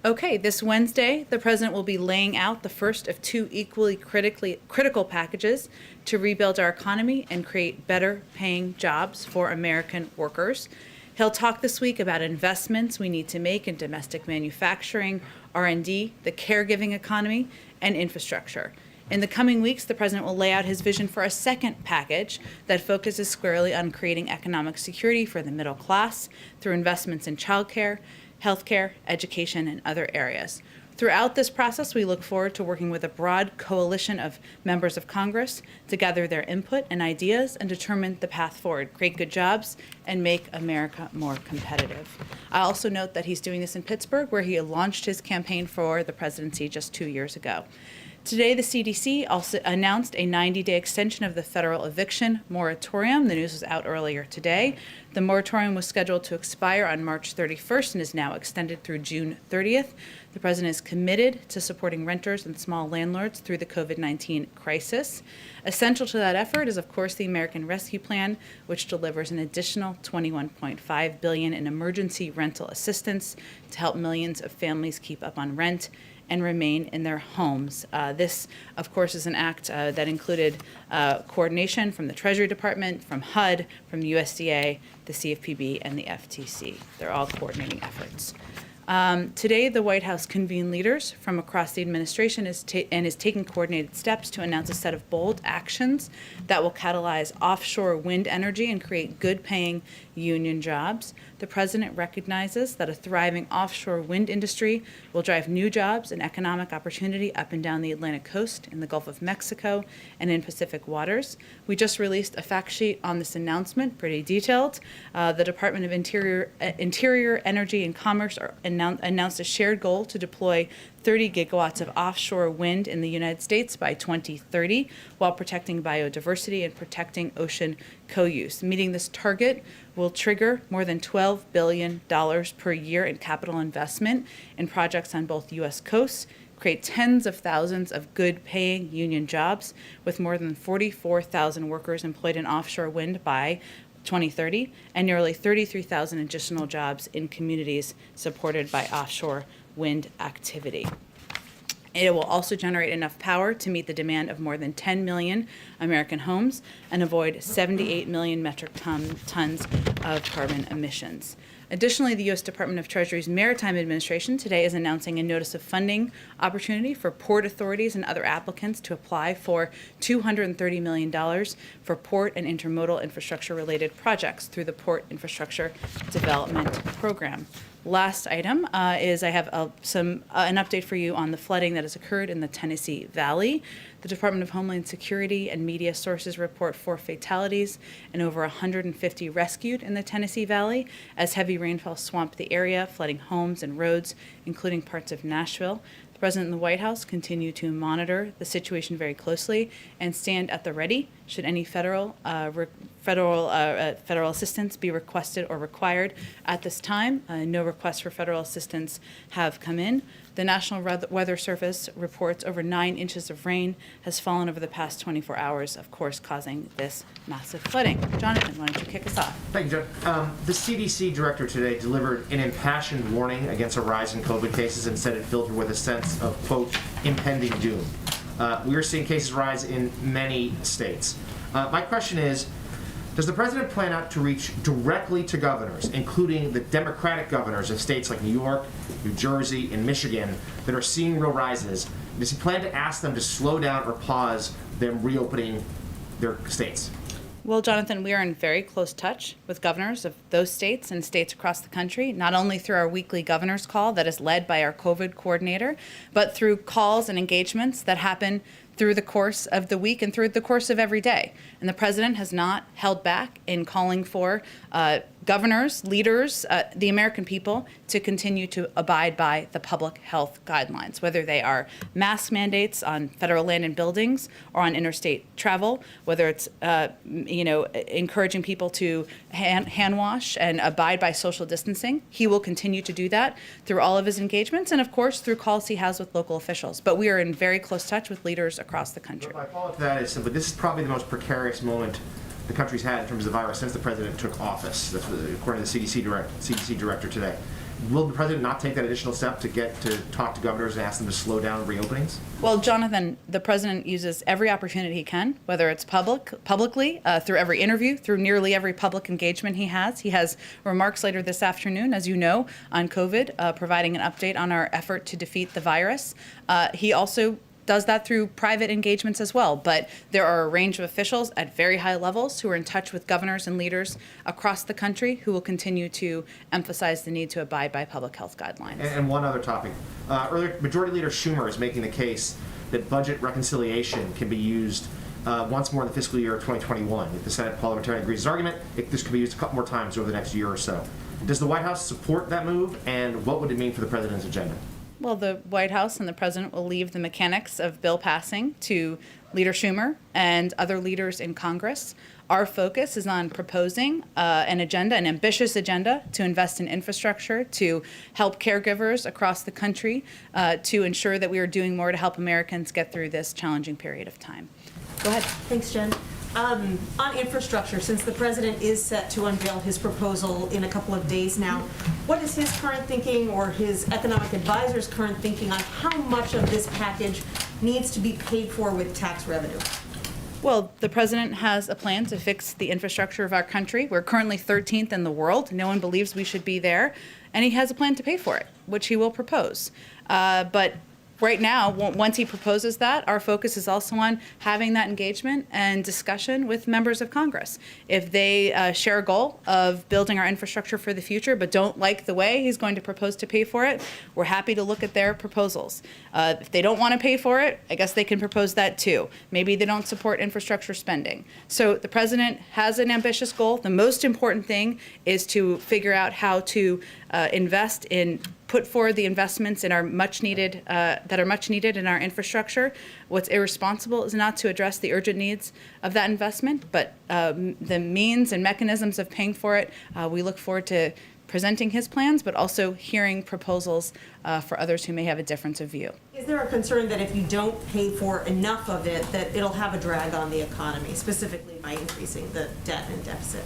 Okay, this Wednesday, the president will be laying out the first of two equally critical packages to rebuild our economy and create better paying jobs for American workers. He'll talk this week about investments we need to make in domestic manufacturing, R&D, the caregiving economy, and infrastructure. In the coming weeks, the president will lay out his vision for a second package that focuses squarely on creating economic security for the middle class through investments in childcare, healthcare, education, and other areas. Throughout this process, we look forward to working with a broad coalition of members of Congress to gather their input and ideas and determine the path forward, create good jobs, and make America more competitive. I also note that he's doing this in Pittsburgh, where he launched his campaign for the presidency just 2 years ago. Today, the CDC also announced a 90-day extension of the federal eviction moratorium. The news was out earlier today. The moratorium was scheduled to expire on March 31st and is now extended through June 30th. The president is committed to supporting renters and small landlords through the COVID-19 crisis. Essential to that effort is, of course, the American Rescue Plan, which delivers an additional $21.5 billion in emergency rental assistance to help millions of families keep up on rent and remain in their homes. This, of course, is an act that included coordination from the Treasury Department, from HUD, from the USDA, the CFPB, and the FTC. They're all coordinating efforts. Today, the White House convened leaders from across the administration is taking coordinated steps to announce a set of bold actions that will catalyze offshore wind energy and create good-paying union jobs. The president recognizes that a thriving offshore wind industry will drive new jobs and economic opportunity up and down the Atlantic coast, in the Gulf of Mexico, and in Pacific waters. We just released a fact sheet on this announcement, pretty detailed. The Department of Interior, Energy, and Commerce announced a shared goal to deploy 30 gigawatts of offshore wind in the United States by 2030, while protecting biodiversity and protecting ocean co-use. Meeting this target will trigger more than $12 billion per year in capital investment in projects on both U.S. coasts, create tens of thousands of good-paying union jobs, with more than 44,000 workers employed in offshore wind by 2030, and nearly 33,000 additional jobs in communities supported by offshore wind activity. It will also generate enough power to meet the demand of more than 10 million American homes and avoid 78 million metric tons of carbon emissions. Additionally, the U.S. Department of Treasury's Maritime Administration today is announcing a notice of funding opportunity for port authorities and other applicants to apply for $230 million for port and intermodal infrastructure-related projects through the Port Infrastructure Development Program. Last item is I have an update for you on the flooding that has occurred in the Tennessee Valley. The Department of Homeland Security and media sources report 4 fatalities and over 150 rescued in the Tennessee Valley as heavy rainfall swamped the area, flooding homes and roads, including parts of Nashville. The President and the White House continue to monitor the situation very closely and stand at the ready should any federal assistance be requested or required. At this time, no requests for federal assistance have come in. The National Weather Service reports over 9 inches of rain has fallen over the past 24 hours, of course, causing this massive flooding. Jonathan, why don't you kick us off? Thank you, Jen. The CDC director today delivered an impassioned warning against a rise in COVID cases and said it filled her with a sense of, quote, impending doom. We are seeing cases rise in many states. My question is, does the president plan out to reach directly to governors, including the Democratic governors of states like New York, New Jersey, and Michigan that are seeing real rises? Does he plan to ask them to slow down or pause them reopening their states? Well, Jonathan, we are in very close touch with governors of those states and states across the country, not only through our weekly governor's call that is led by our COVID coordinator, but through calls and engagements that happen through the course of the week and through the course of every day. And the president has not held back in calling for governors, leaders, the American people to continue to abide by the public health guidelines, whether they are mask mandates on federal land and buildings or on interstate travel, whether it's encouraging people to hand wash and abide by social distancing. He will continue to do that through all of his engagements and, of course, through calls he has with local officials. But we are in very close touch with leaders across the country. My follow-up to that is simply, this is probably the most precarious moment the country's had in terms of the virus since the president took office. That's according to the CDC director today. Will the president not take that additional step to get to talk to governors and ask them to slow down reopenings? Well, Jonathan, the president uses every opportunity he can, whether it's publicly, through every interview, through nearly every public engagement he has. He has remarks later this afternoon, as you know, on COVID, providing an update on our effort to defeat the virus. He also does that through private engagements as well. But there are a range of officials at very high levels who are in touch with governors and leaders across the country who will continue to emphasize the need to abide by public health guidelines. And one other topic. Earlier, Majority Leader Schumer is making the case that budget reconciliation can be used once more in the fiscal year of 2021. If the Senate parliamentarian agrees with his argument, this could be used a couple more times over the next year or so. Does the White House support that move, and what would it mean for the president's agenda? Well, the White House and the president will leave the mechanics of bill passing to Leader Schumer and other leaders in Congress. Our focus is on proposing an agenda, an ambitious agenda, to invest in infrastructure, to help caregivers across the country, to ensure that we are doing more to help Americans get through this challenging period of time. Go ahead. Thanks, Jen. On infrastructure, since the president is set to unveil his proposal in a couple of days now, what is his current thinking or his economic advisor's current thinking on how much of this package needs to be paid for with tax revenue? Well, the president has a plan to fix the infrastructure of our country. We're currently 13th in the world. No one believes we should be there. And he has a plan to pay for it, which he will propose. But right now, once he proposes that, our focus is also on having that engagement and discussion with members of Congress. If they share a goal of building our infrastructure for the future but don't like the way he's going to propose to pay for it, we're happy to look at their proposals. If they don't want to pay for it, I guess they can propose that too. Maybe they don't support infrastructure spending. So the president has an ambitious goal. The most important thing is to figure out how to put forward the investments in our much needed in our infrastructure. What's irresponsible is not to address the urgent needs of that investment, but the means and mechanisms of paying for it. We look forward to presenting his plans, but also hearing proposals for others who may have a difference of view. Is there a concern that if you don't pay for enough of it, that it'll have a drag on the economy, specifically by increasing the debt and deficit?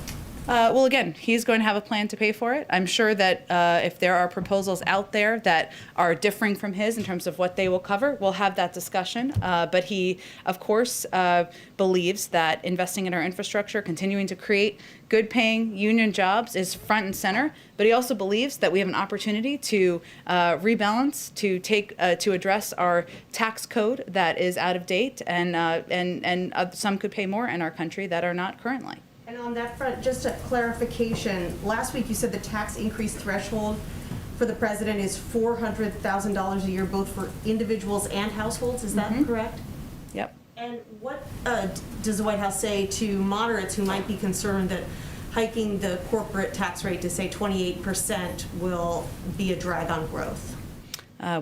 Well, again, he's going to have a plan to pay for it. I'm sure that if there are proposals out there that are differing from his in terms of what they will cover, we'll have that discussion. But he, of course, believes that investing in our infrastructure, continuing to create good-paying union jobs is front and center. But he also believes that we have an opportunity to rebalance, to address our tax code that is out of date, and some could pay more in our country that are not currently. And on that front, just a clarification, last week you said the tax increase threshold for the president is $400,000 a year, both for individuals and households. Is that correct? Yep. And what does the White House say to moderates who might be concerned that hiking the corporate tax rate to, say, 28% will be a drag on growth?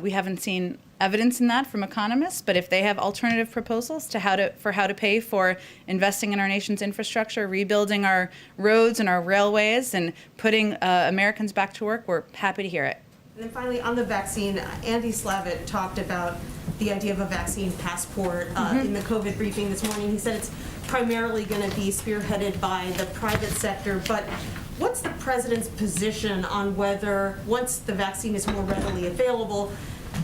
We haven't seen evidence in that from economists, but if they have alternative proposals to how to pay for investing in our nation's infrastructure, rebuilding our roads and our railways, and putting Americans back to work, we're happy to hear it. And then finally, on the vaccine, Andy Slavitt talked about the idea of a vaccine passport in the COVID briefing this morning. He said it's primarily going to be spearheaded by the private sector, but what's the president's position on whether, once the vaccine is more readily available,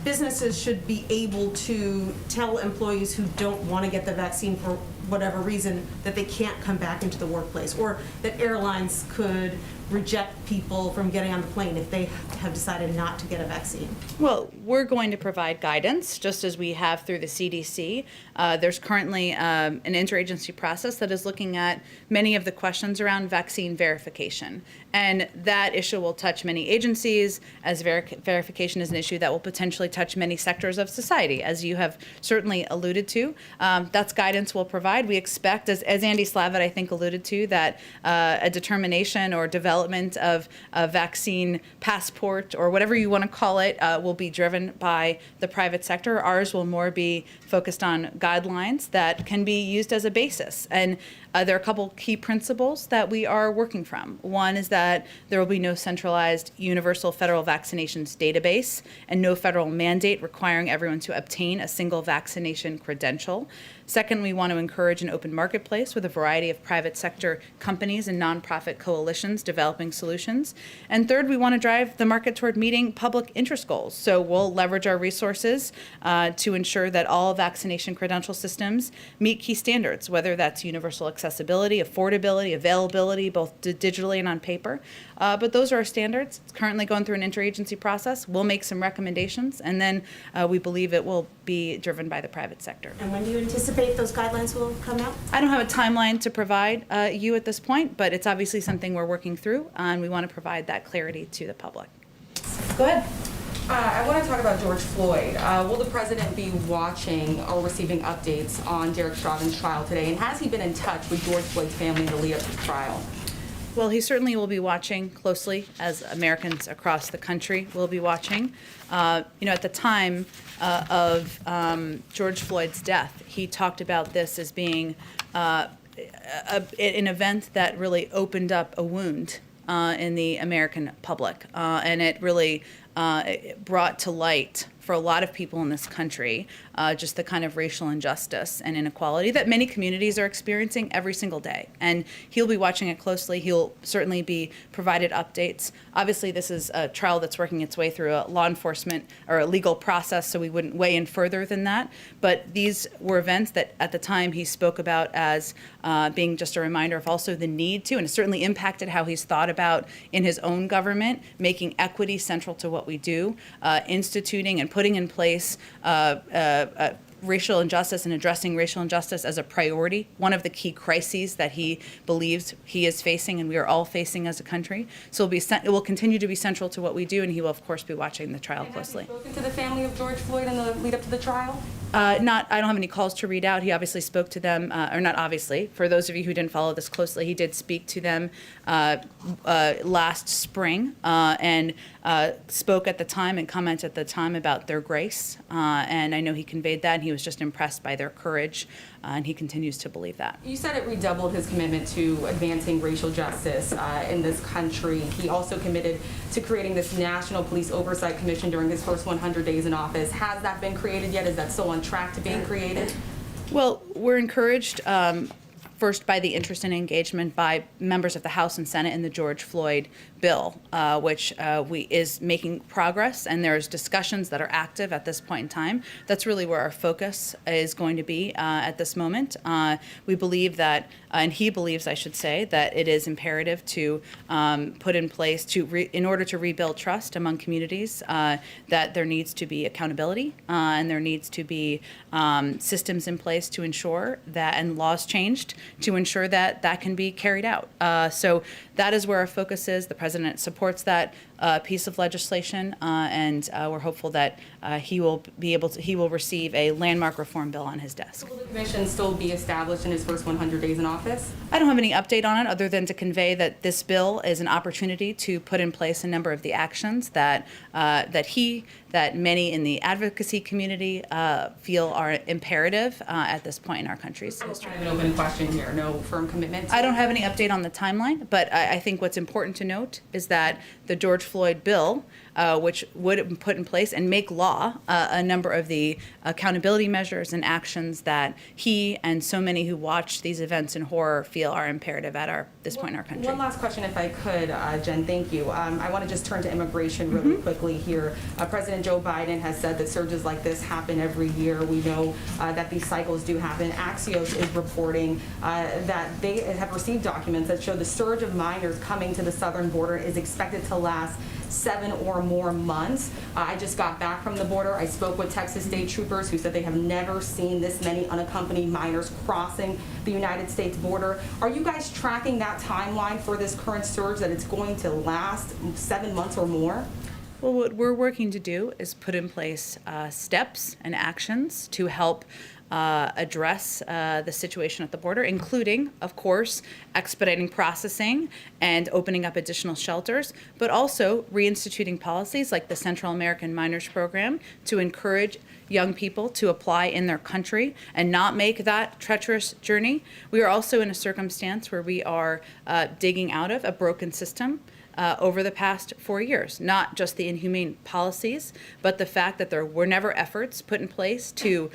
businesses should be able to tell employees who don't want to get the vaccine for whatever reason that they can't come back into the workplace, or that airlines could reject people from getting on the plane if they have decided not to get a vaccine? Well, we're going to provide guidance, just as we have through the CDC. There's currently an interagency process that is looking at many of the questions around vaccine verification. And that issue will touch many agencies, as verification is an issue that will potentially touch many sectors of society, as you have certainly alluded to. That's guidance we'll provide. We expect, as Andy Slavitt, I think, alluded to, that a determination or development of a vaccine passport, or whatever you want to call it, will be driven by the private sector. Ours will more be focused on guidelines that can be used as a basis. And there are a couple key principles that we are working from. One is that there will be no centralized universal federal vaccinations database and no federal mandate requiring everyone to obtain a single vaccination credential. Second, we want to encourage encourage an open marketplace with a variety of private sector companies and nonprofit coalitions developing solutions. And third, we want to drive the market toward meeting public interest goals. So we'll leverage our resources to ensure that all vaccination credential systems meet key standards, whether that's universal accessibility, affordability, availability, both digitally and on paper. But those are our standards. It's currently going through an interagency process. We'll make some recommendations, and then we believe it will be driven by the private sector. And when do you anticipate those guidelines will come out? I don't have a timeline to provide you at this point, but it's obviously something we're working through, and we want to provide that clarity to the public. Go ahead. I want to talk about George Floyd. Will the president be watching or receiving updates on Derek Chauvin's trial today? And has he been in touch with George Floyd's family in the lead up to the trial? Well, he certainly will be watching closely, as Americans across the country will be watching. At the time of George Floyd's death, he talked about this as being an event that really opened up a wound in the American public, and it really brought to light for a lot of people in this country just the kind of racial injustice and inequality that many communities are experiencing every single day. And he'll be watching it closely. He'll certainly be provided updates. Obviously, this is a trial that's working its way through a law enforcement or a legal process, so we wouldn't weigh in further than that. But these were events that at the time he spoke about as being just a reminder of also the need to, and it certainly impacted how he's thought about in his own government, making equity central to what we do, instituting and putting in place racial injustice and addressing racial injustice as a priority, one of the key crises that he believes he is facing and we are all facing as a country. So it will continue to be central to what we do, and he will, of course, be watching the trial closely. Have you spoken to the family of George Floyd in the lead up to the trial? I don't have any calls to read out. He obviously spoke to them, or not obviously. For those of you who didn't follow this closely, he did speak to them last spring and spoke at the time and commented at the time about their grace. And I know he conveyed that, and he was just impressed by their courage, and he continues to believe that. You said it redoubled his commitment to advancing racial justice in this country. He also committed to creating this National Police Oversight Commission during his first 100 days in office. Has that been created yet? Is that still on track to being created? Well, we're encouraged first by the interest and engagement by members of the House and Senate in the George Floyd bill, which is making progress, and there's discussions that are active at this point in time. That's really where our focus is going to be at this moment. We believe that, and he believes, I should say, that it is imperative to put in place in order to rebuild trust among communities, that there needs to be accountability and there needs to be systems in place to ensure that, and laws changed to ensure that that can be carried out. So that is where our focus is. The president supports that piece of legislation, and we're hopeful that he will receive a landmark reform bill on his desk. Will the commission still be established in his first 100 days in office? I don't have any update on it other than to convey that this bill is an opportunity to put in place a number of the actions that many in the advocacy community feel are imperative at this point in our country's history. Kind of an open question here. No firm commitment. I don't have any update on the timeline, but I think what's important to note is that the George Floyd bill, which would put in place and make law a number of the accountability measures and actions that he and so many who watch these events in horror feel are imperative at this point in our country. One last question, if I could, Jen, thank you. I want to just turn to immigration really quickly here. President Joe Biden has said that surges like this happen every year. We know that these cycles do happen. Axios is reporting that they have received documents that show the surge of minors coming to the southern border is expected to last 7 or more months. I just got back from the border. I spoke with Texas state troopers who said they have never seen this many unaccompanied minors crossing the United States border. Are you guys tracking that timeline for this current surge, that it's going to last 7 months or more? Well, what we're working to do is put in place steps and actions to help address the situation at the border, including, of course, expediting processing and opening up additional shelters, but also reinstituting policies like the Central American Minors Program to encourage young people to apply in their country and not make that treacherous journey. We are also in a circumstance where we are digging out of a broken system over the past 4 years, not just the inhumane policies, but the fact that there were never efforts put in place to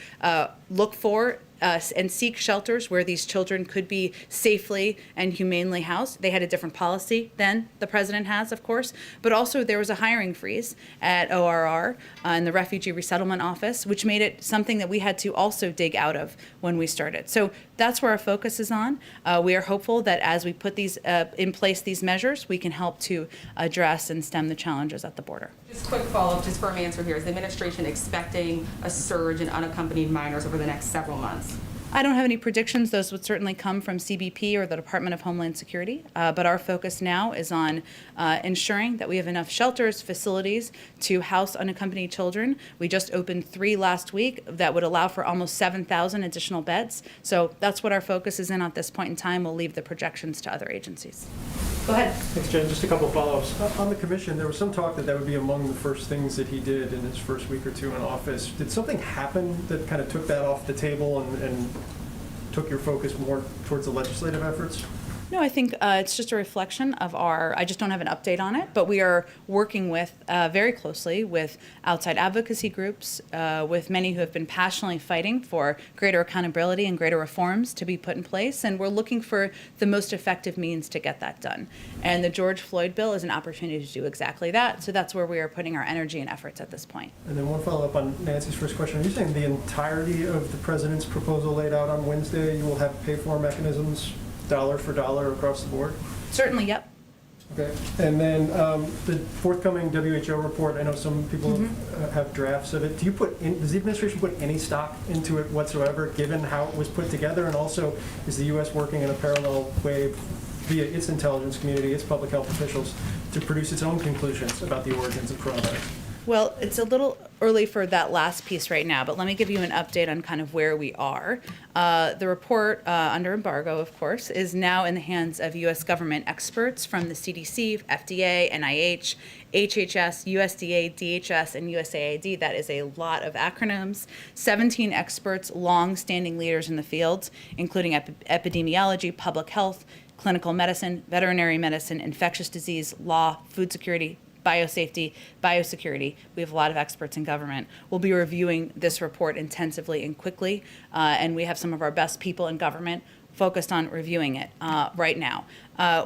look for and seek shelters where these children could be safely and humanely housed. They had a different policy than the president has, of course, but also there was a hiring freeze at ORR in the Refugee Resettlement Office, which made it something that we had to also dig out of when we started. So that's where our focus is on. We are hopeful that as we put these in place, these measures, we can help to address and stem the challenges at the border. Just quick follow-up, just for an answer here. Is the administration expecting a surge in unaccompanied minors over the next several months? I don't have any predictions. Those would certainly come from CBP or the Department of Homeland Security. But our focus now is on ensuring that we have enough shelters, facilities to house unaccompanied children. We just opened 3 last week that would allow for almost 7,000 additional beds. So that's what our focus is in at this point in time. We'll leave the projections to other agencies. Go ahead. Thanks, Jen. Just a couple of follow-ups. On the commission, there was some talk that would be among the first things that he did in his first week or two in office. Did something happen that kind of took that off the table and took your focus more towards the legislative efforts? No, I think it's just a reflection of I just don't have an update on it, but we are working with very closely with outside advocacy groups, with many who have been passionately fighting for greater accountability and greater reforms to be put in place, and we're looking for the most effective means to get that done. And the George Floyd bill is an opportunity to do exactly that, so that's where we are putting our energy and efforts at this point. And then one follow-up on Nancy's first question. Are you saying the entirety of the president's proposal laid out on Wednesday, you will have pay-for mechanisms dollar for dollar across the board? Certainly, yep. Okay. And then the forthcoming WHO report, I know some people have drafts of it. Does the administration put any stock into it whatsoever, given how it was put together? And also, is the U.S. working in a parallel way via its intelligence community, its public health officials, to produce its own conclusions about the origins of coronavirus? Well, it's a little early for that last piece right now, but let me give you an update on kind of where we are. The report, under embargo, of course, is now in the hands of U.S. government experts from the CDC, FDA, NIH, HHS, USDA, DHS, and USAID. That is a lot of acronyms. 17 experts, long-standing leaders in the field, including epidemiology, public health, clinical medicine, veterinary medicine, infectious disease, law, food security, biosafety, biosecurity. We have a lot of experts in government. We'll be reviewing this report intensively and quickly, and we have some of our best people in government focused on reviewing it right now.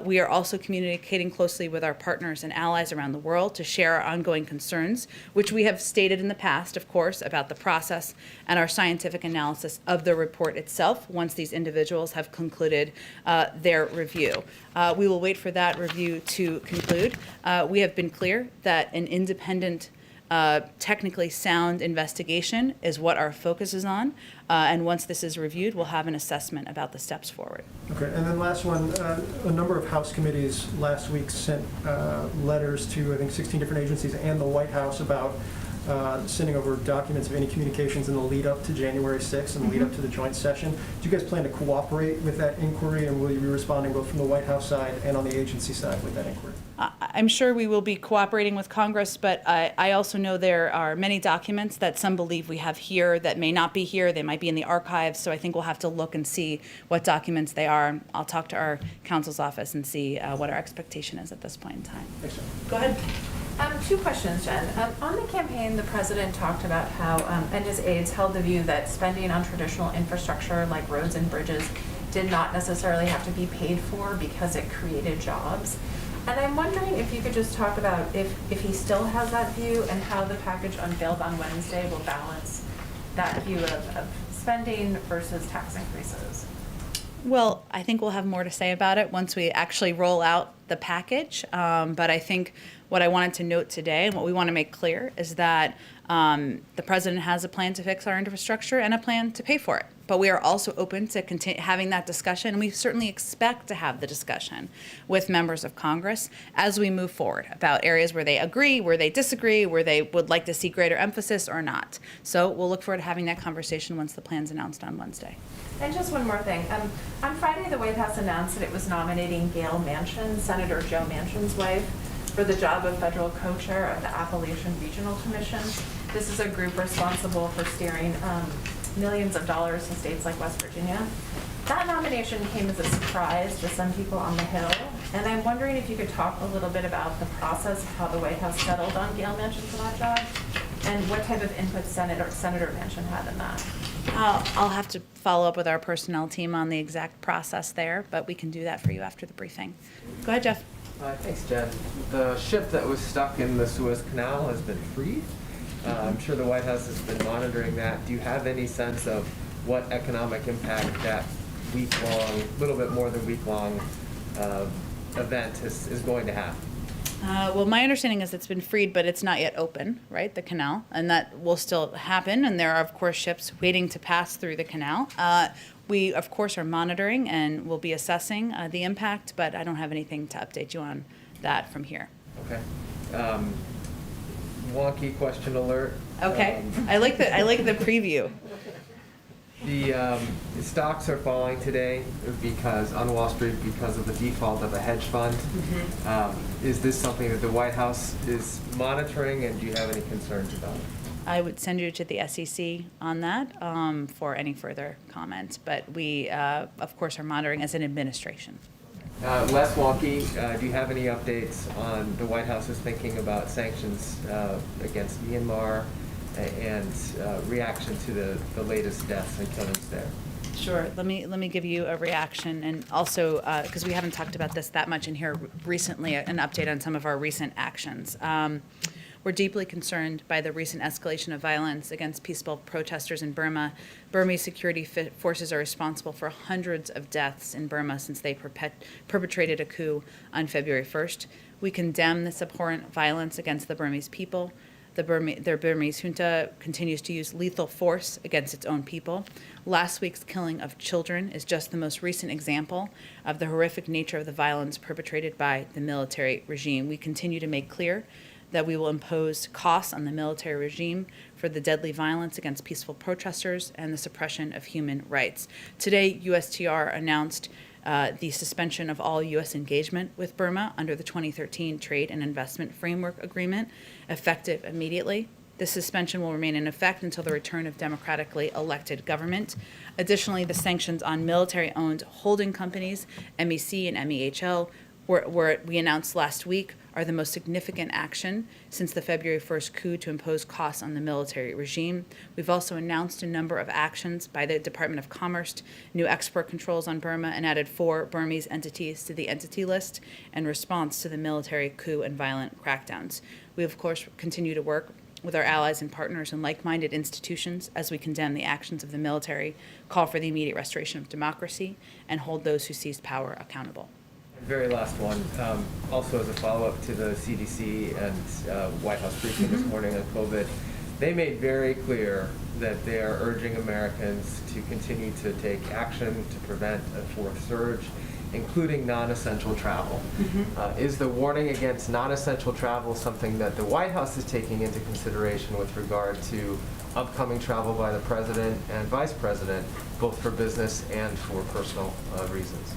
We are also communicating closely with our partners and allies around the world to share our ongoing concerns, which we have stated in the past, of course, about the process and our scientific analysis of the report itself once these individuals have concluded their review. We will wait for that review to conclude. We have been clear that an independent technically sound investigation is what our focus is on. And once this is reviewed, we'll have an assessment about the steps forward. Okay, and then last one, a number of House committees last week sent letters to, I think, 16 different agencies and the White House about sending over documents of any communications in the lead up to January 6th and the lead up to the joint session. Do you guys plan to cooperate with that inquiry, and will you be responding both from the White House side and on the agency side with that inquiry? I'm sure we will be cooperating with Congress, but I also know there are many documents that some believe we have here that may not be here. They might be in the archives, so I think we'll have to look and see what documents they are. I'll talk to our counsel's office and see what our expectation is at this point in time. Thanks, Jen. Go ahead. 2 questions, Jen. On the campaign, the president talked about how, and his aides held the view that spending on traditional infrastructure like roads and bridges did not necessarily have to be paid for because it created jobs. And I'm wondering if you could just talk about if he still has that view and how the package unveiled on Wednesday will balance that view of spending versus tax increases. Well, I think we'll have more to say about it once we actually roll out the package. But I think what I wanted to note today and what we want to make clear is that the president has a plan to fix our infrastructure and a plan to pay for it. But we are also open to having that discussion, and we certainly expect to have the discussion with members of Congress as we move forward about areas where they agree, where they disagree, where they would like to see greater emphasis or not. So we'll look forward to having that conversation once the plan's announced on Wednesday. And just one more thing. On Friday, the White House announced that it was nominating Gail Manchin, Senator Joe Manchin's wife, for the job of federal co-chair of the Appalachian Regional Commission. This is a group responsible for steering millions of dollars to states like West Virginia. That nomination came as a surprise to some people on the Hill, and I'm wondering if you could talk a little bit about the process of how the White House settled on Gail Manchin for that job, and what type of input Senator Manchin had in that. I'll have to follow up with our personnel team on the exact process there, but we can do that for you after the briefing. Go ahead, Jeff. Thanks, Jen. The ship that was stuck in the Suez Canal has been freed. I'm sure the White House has been monitoring that. Do you have any sense of what economic impact that week-long, little bit more than week-long event is going to have? Well, my understanding is it's been freed, but it's not yet open, right, the canal, and that will still happen, and there are, of course, ships waiting to pass through the canal. We, of course, are monitoring and will be assessing the impact, but I don't have anything to update you on that from here. Okay. Wonky question alert. Okay, I like the preview. The stocks are falling today because on Wall Street because of the default of a hedge fund. Is this something that the White House is monitoring, and do you have any concerns about it? I would send you to the SEC on that for any further comments, but we, of course, are monitoring as an administration. Less wonky, do you have any updates on the White House's thinking about sanctions against Myanmar and reaction to the latest deaths and killings there? Sure. Let me give you a reaction, and also because we haven't talked about this that much in here recently, an update on some of our recent actions. We're deeply concerned by the recent escalation of violence against peaceful protesters in Burma. Burmese security forces are responsible for hundreds of deaths in Burma since they perpetrated a coup on February 1st. We condemn this abhorrent violence against the Burmese people. Their Burmese junta continues to use lethal force against its own people. Last week's killing of children is just the most recent example of the horrific nature of the violence perpetrated by the military regime. We continue to make clear that we will impose costs on the military regime for the deadly violence against peaceful protesters and the suppression of human rights. Today, USTR announced the suspension of all U.S. engagement with Burma under the 2013 Trade and Investment Framework Agreement, effective immediately. This suspension will remain in effect until the return of democratically elected government. Additionally, the sanctions on military-owned holding companies, MEC and MEHL, were we announced last week, are the most significant action since the February 1st coup to impose costs on the military regime. We've also announced a number of actions by the Department of Commerce, new export controls on Burma, and added 4 Burmese entities to the entity list in response to the military coup and violent crackdowns. We, of course, continue to work with our allies and partners and like-minded institutions as we condemn the actions of the military, call for the immediate restoration of democracy, and hold those who seized power accountable. Very last one, also as a follow-up to the CDC and White House briefing this morning on COVID, they made very clear that they are urging Americans to continue to take action to prevent a fourth surge, including non-essential travel. Is the warning against non-essential travel something that the White House is taking into consideration with regard to upcoming travel by the President and Vice President, both for business and for personal reasons?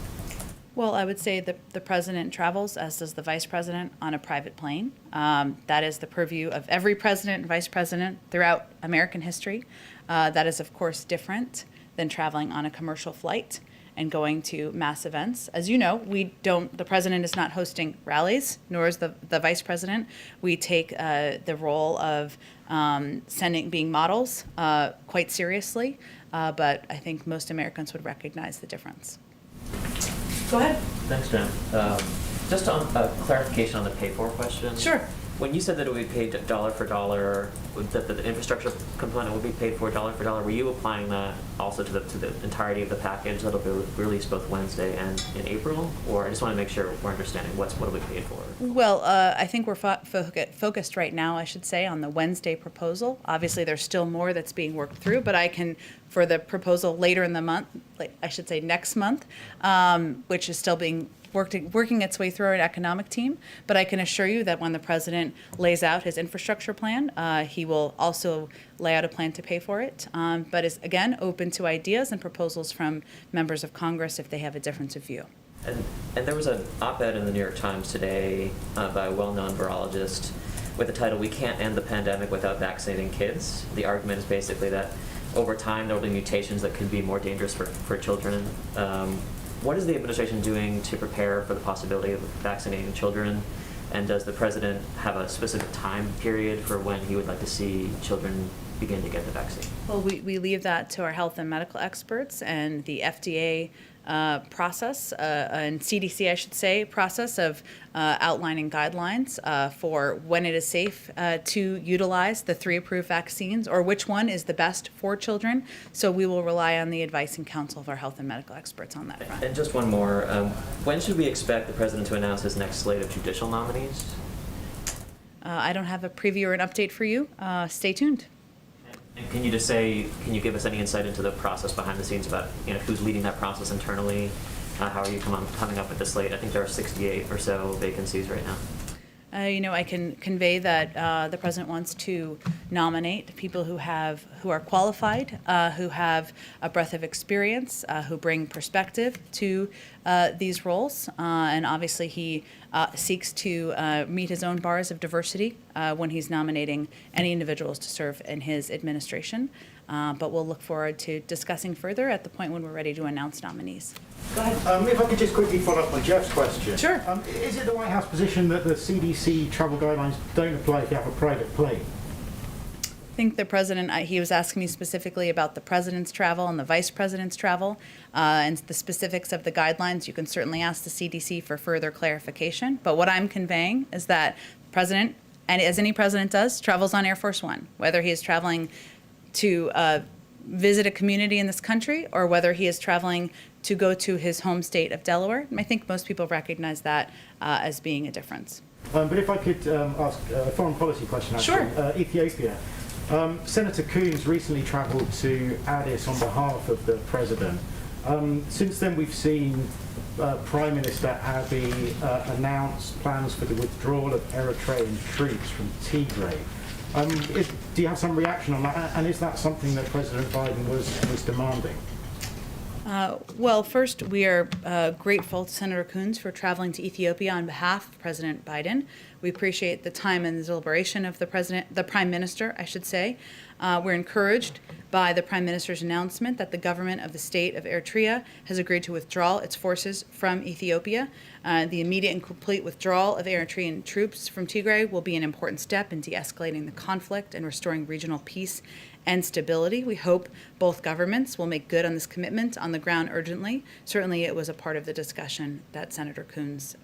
Well, I would say that the president travels, as does the vice president, on a private plane. That is the purview of every president and vice president throughout American history. That is, of course, different than traveling on a commercial flight and going to mass events. As you know, the president is not hosting rallies, nor is the vice president. We take the role of being models quite seriously, but I think most Americans would recognize the difference. Go ahead. Thanks, Jen. Just on clarification on the pay-for question. Sure. When you said that it would be paid dollar for dollar, that the infrastructure component would be paid for dollar, were you applying that also to the entirety of the package that'll be released both Wednesday and in April? Or I just want to make sure we're understanding what will be paid for. Well, I think we're focused right now, I should say, on the Wednesday proposal. Obviously, there's still more that's being worked through, but I can, for the proposal later in the month, I should say next month, which is still being working its way through our economic team, but I can assure you that when the president lays out his infrastructure plan, he will also lay out a plan to pay for it, but is, again, open to ideas and proposals from members of Congress if they have a difference of view. And there was an op-ed in the New York Times today by a well-known virologist with the title, "We Can't End the Pandemic Without Vaccinating Kids." The argument is basically that over time there will be mutations that could be more dangerous for children. What is the administration doing to prepare for the possibility of vaccinating children? And does the president have a specific time period for when he would like to see children begin to get the vaccine? Well, we leave that to our health and medical experts and the FDA process, and CDC, I should say, process of outlining guidelines for when it is safe to utilize the 3 approved vaccines, or which one is the best for children. So we will rely on the advice and counsel of our health and medical experts on that front. And just one more, when should we expect the president to announce his next slate of judicial nominees? I don't have a preview or an update for you. Stay tuned. And can you just say, can you give us any insight into the process behind the scenes about, who's leading that process internally? How are you coming up with the slate? I think there are 68 or so vacancies right now. I can convey that the president wants to nominate people who are qualified, who have a breadth of experience, who bring perspective to these roles, and obviously he seeks to meet his own bars of diversity when he's nominating any individuals to serve in his administration. But we'll look forward to discussing further at the point when we're ready to announce nominees. Go ahead. If I could just quickly follow up on Jeff's question. Sure. Is it the White House position that the CDC travel guidelines don't apply if you have a private plane? I think the president, he was asking me specifically about the president's travel and the vice president's travel, and the specifics of the guidelines. You can certainly ask the CDC for further clarification. But what I'm conveying is that the president, and as any president does, travels on Air Force One, whether he is traveling to visit a community in this country or whether he is traveling to go to his home state of Delaware. And I think most people recognize that as being a difference. But if I could ask a foreign policy question, actually. Sure. Ethiopia. Senator Coons recently travelled to Addis on behalf of the president. Since then, we've seen Prime Minister Abiy announce plans for the withdrawal of Eritrean troops from Tigray. Do you have some reaction on that? And is that something that President Biden was demanding? Well, first, we are grateful to Senator Coons for traveling to Ethiopia on behalf of President Biden. We appreciate the time and the deliberation of the Prime Minister, I should say. We're encouraged by the Prime Minister's announcement that the government of the state of Eritrea has agreed to withdraw its forces from Ethiopia. The immediate and complete withdrawal of Eritrean troops from Tigray will be an important step in de-escalating the conflict and restoring regional peace and stability. We hope both governments will make good on this commitment on the ground urgently. Certainly it was a part of the discussion that Senator Coons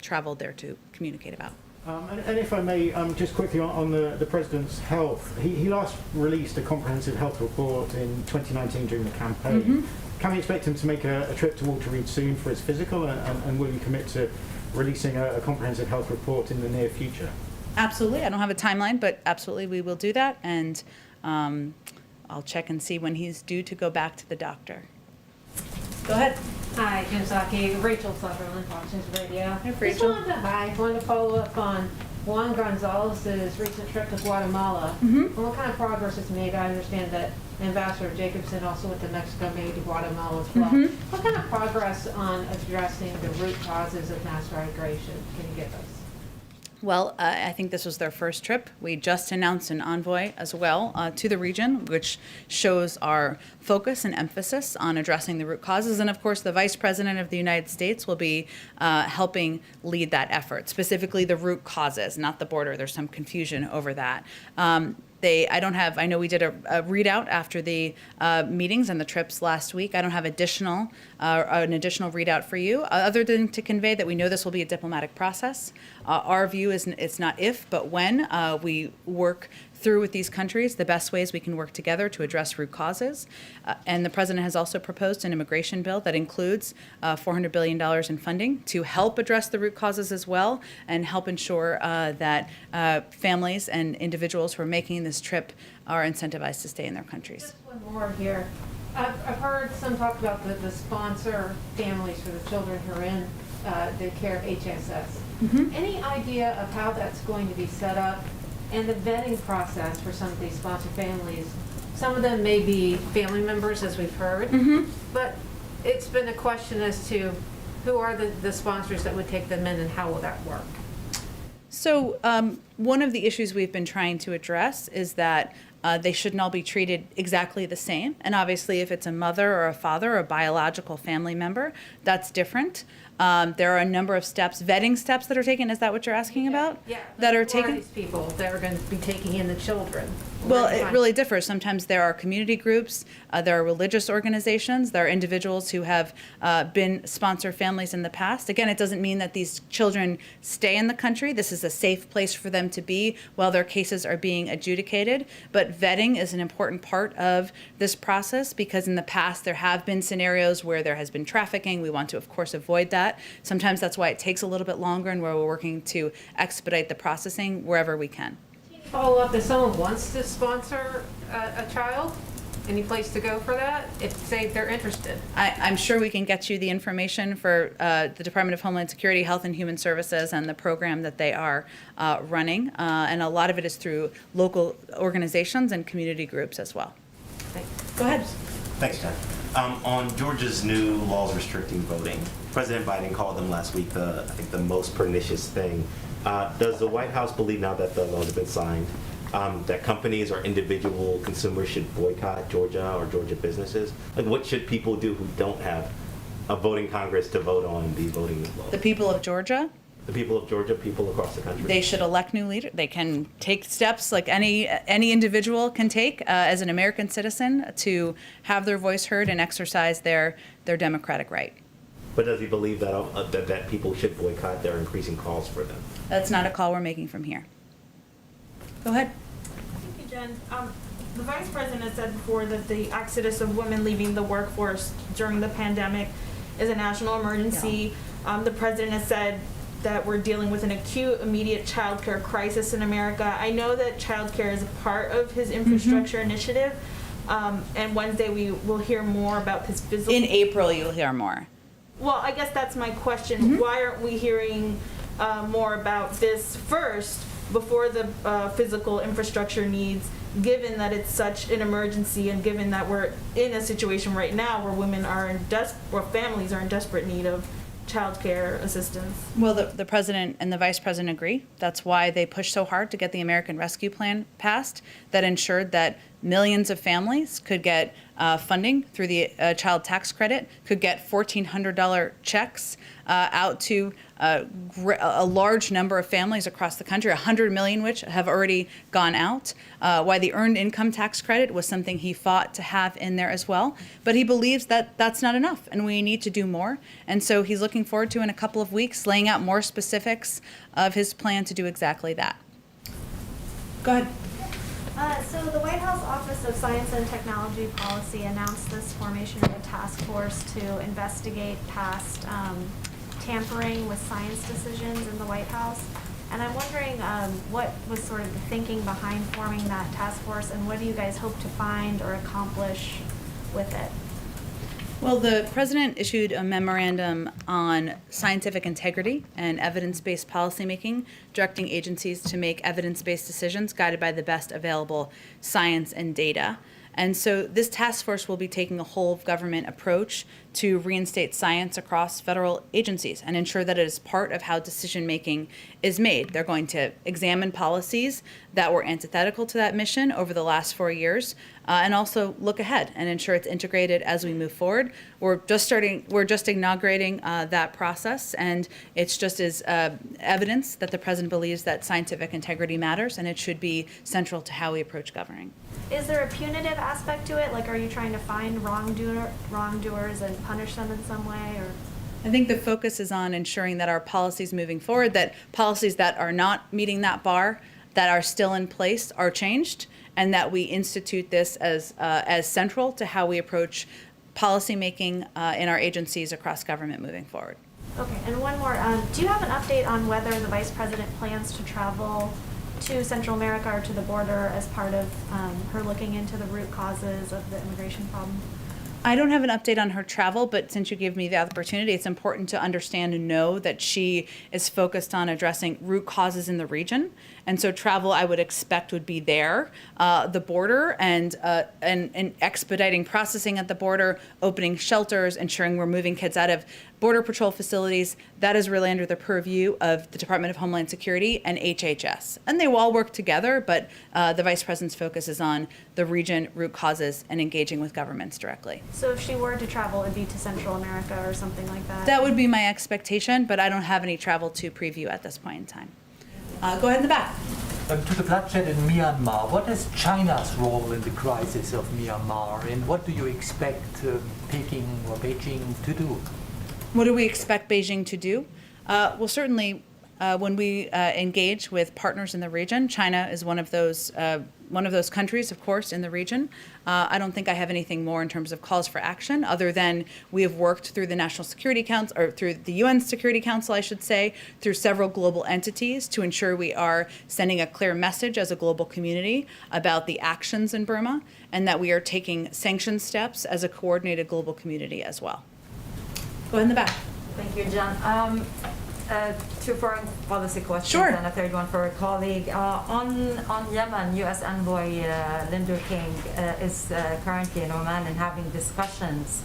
traveled there to communicate about. And if I may, just quickly on the President's health, he last released a comprehensive health report in 2019 during the campaign. Mm-hmm. Can we expect him to make a trip to Walter Reed soon for his physical, and will you commit to releasing a comprehensive health report in the near future? Absolutely. I don't have a timeline, but absolutely we will do that, and I'll check and see when he's due to go back to the doctor. Go ahead. Hi, Jen Psaki, Rachel Sutherland, Fox News Radio. Hi, Rachel. Wanted to follow up on Juan Gonzalez's recent trip to Guatemala. Mm-hmm. And what kind of progress is made? I understand that Ambassador Jacobson also went to Mexico, maybe to Guatemala as well. Mm-hmm. What kind of progress on addressing the root causes of mass migration can you give us? Well, I think this was their first trip. We just announced an envoy as well to the region, which shows our focus and emphasis on addressing the root causes. And of course, the Vice President of the United States will be helping lead that effort, specifically the root causes, not the border. There's some confusion over that. I know we did a readout after the meetings and the trips last week. I don't have an additional readout for you, other than to convey that we know this will be a diplomatic process. Our view is it's not if, but when we work through with these countries, the best ways we can work together to address root causes. And the president has also proposed an immigration bill that includes $400 billion in funding to help address the root causes as well and help ensure that families and individuals who are making this trip are incentivized to stay in their countries. Just one more here. I've heard some talk about the sponsor families for the children who are in the care of HSS. Mm-hmm. Any idea of how that's going to be set up and the vetting process for some of these sponsor families? Some of them may be family members, as we've heard, but it's been a question as to who are the sponsors that would take them in and how will that work? So one of the issues we've been trying to address is that they shouldn't all be treated exactly the same. And obviously, if it's a mother or a father or a biological family member, that's different. There are a number of steps, vetting steps that are taken. Is that what you're asking about? Yeah. That are Who taken? these people that are going to be taking in the children? Well, Where do you it find- really differs. Sometimes there are community groups, there are religious organizations, there are individuals who have been sponsor families in the past. Again, it doesn't mean that these children stay in the country. This is a safe place for them to be while their cases are being adjudicated. But vetting is an important part of this process because in the past there have been scenarios where there has been trafficking. We want to, of course, avoid that. Sometimes that's why it takes a little bit longer and where we're working to expedite the processing wherever we can. Follow up, if someone wants to sponsor a child, any place to go for that, if, say, they're interested? I'm sure we can get you the information for the Department of Homeland Security, Health and Human Services, and the program that they are running. And a lot of it is through local organizations and community groups as well. Go ahead. Thanks, Jen. On Georgia's new laws restricting voting, President Biden called them last week I think the most pernicious thing. Does the White House believe now that the laws have been signed, that companies or individual consumers should boycott Georgia or Georgia businesses? Like, what should people do who don't have a voting Congress to vote on these voting laws? The people of Georgia, The people of Georgia, people across the country. they should elect new leaders. They can take steps like any individual can take as an American citizen to have their voice heard and exercise their democratic right. But does he believe that people should boycott their increasing calls for them? That's not a call we're making from here. Go ahead. Thank you, Jen. The Vice President has said before that the exodus of women leaving the workforce during the pandemic is a national emergency. The President has said that we're dealing with an acute, immediate childcare crisis in America. I know that childcare is a part of his infrastructure initiative, and Wednesday we will hear more about his physical... In April, you'll hear more. Well, I guess that's my question. Why aren't we hearing more about this first before the physical infrastructure needs, given that it's such an emergency and given that we're in a situation right now where women are where families are in desperate need of childcare assistance? Well, the president and the vice president agree. That's why they pushed so hard to get the American Rescue Plan passed that ensured that millions of families could get funding through the child tax credit, could get $1,400 checks out to a large number of families across the country, 100 million which have already gone out. Why the earned income tax credit was something he fought to have in there as well. But he believes that that's not enough and we need to do more. And so he's looking forward to, in a couple of weeks, laying out more specifics of his plan to do exactly that. Go ahead. So the White House Office of Science and Technology Policy announced this formation of a task force to investigate past tampering with science decisions in the White House. And I'm wondering what was sort of the thinking behind forming that task force, and what do you guys hope to find or accomplish with it? Well, the president issued a memorandum on scientific integrity and evidence-based policymaking, directing agencies to make evidence-based decisions guided by the best available science and data. And so this task force will be taking a whole of government approach to reinstate science across federal agencies and ensure that it is part of how decision making is made. They're going to examine policies that were antithetical to that mission over the last 4 years, and also look ahead and ensure it's integrated as we move forward. We're just inaugurating that process, and it's just as evidence that the president believes that scientific integrity matters, and it should be central to how we approach governing. Is there a punitive aspect to it? Like, are you trying to find wrongdoers and punish them in some way, or? I think the focus is on ensuring that our policies moving forward, that policies that are not meeting that bar, that are still in place, are changed, and that we institute this as central to how we approach policymaking in our agencies across government moving forward. Okay, and one more. Do you have an update on whether the Vice President plans to travel to Central America or to the border as part of her looking into the root causes of the immigration problem? I don't have an update on her travel, but since you gave me the opportunity, it's important to understand and know that she is focused on addressing root causes in the region. And so travel, I would expect, would be there, the border, and expediting processing at the border, opening shelters, ensuring we're moving kids out of Border Patrol facilities, that is really under the purview of the Department of Homeland Security and HHS. And they will all work together, but the Vice President's focus is on the region, root causes, and engaging with governments directly. So if she were to travel, it'd be to Central America or something like that? That would be my expectation, but I don't have any travel to preview at this point in time. Go ahead in the back. To the bloodshed in Myanmar, what is China's role in the crisis of Myanmar, and what do you expect Peking or Beijing to do? What do we expect Beijing to do? Well, certainly when we engage with partners in the region, China is one of those countries, of course, in the region. I don't think I have anything more in terms of calls for action, other than we have worked through the National Security Council, or through the UN Security Council, I should say, through several global entities to ensure we are sending a clear message as a global community about the actions in Burma, and that we are taking sanction steps as a coordinated global community as well. Go ahead in the back. Thank you, Jen. Two foreign policy questions Sure. and a third one for a colleague. On Yemen, U.S. Envoy Linda King is currently in Oman and having discussions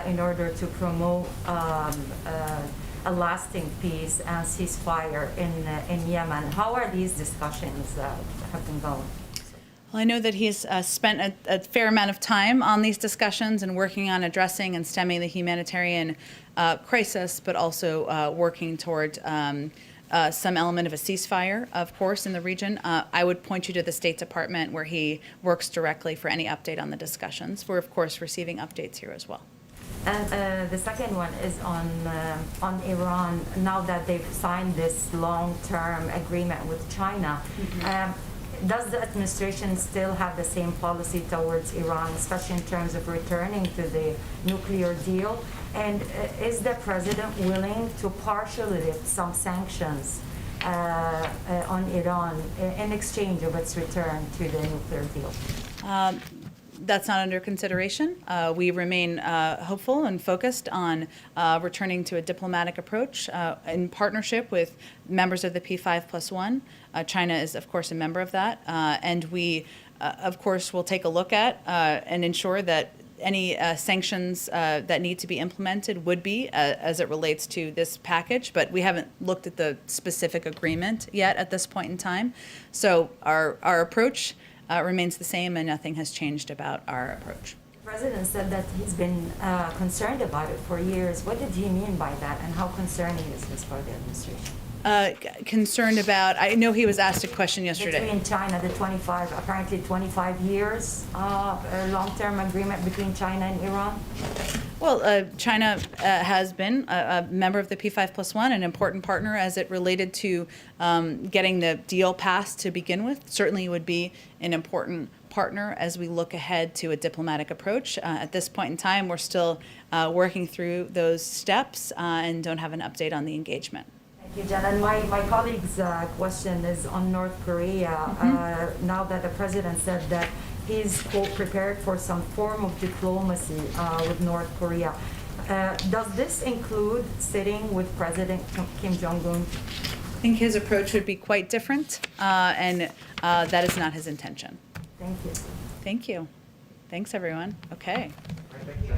in order to promote a lasting peace and ceasefire in Yemen. How are these discussions have been going? Well, I know that he's spent a fair amount of time on these discussions and working on addressing and stemming the humanitarian crisis, but also working toward some element of a ceasefire, of course, in the region. I would point you to the State Department, where he works directly for any update on the discussions. We're, of course, receiving updates here as well. And the second one is on Iran. Now that they've signed this long-term agreement with China, does the administration still have the same policy towards Iran, especially in terms of returning to the nuclear deal? And is the president willing to partially lift some sanctions on Iran in exchange of its return to the nuclear deal? That's not under consideration. We remain hopeful and focused on returning to a diplomatic approach in partnership with members of the P5+1. China is, of course, a member of that. And we, of course, will take a look at and ensure that any sanctions that need to be implemented would be as it relates to this package. But we haven't looked at the specific agreement yet at this point in time. So our approach remains the same, and nothing has changed about our approach. The president said that he's been concerned about it for years. What did he mean by that, and how concerning is this for the administration? Concerned about, I know he was asked a question yesterday. Between China, the 25 years long-term agreement between China and Iran? Well, China has been a member of the P5+1, an important partner as it related to getting the deal passed to begin with. Certainly would be an important partner as we look ahead to a diplomatic approach. At this point in time, we're still working through those steps and don't have an update on the engagement. Thank you, Jen. And my colleague's question is on North Korea. Now that the president said that he's, quote, prepared for some form of diplomacy with North Korea. Does this include sitting with President Kim Jong-un? I think his approach would be quite different, and that is not his intention. Thank you. Thank you. Thanks, everyone. Okay. Thank you.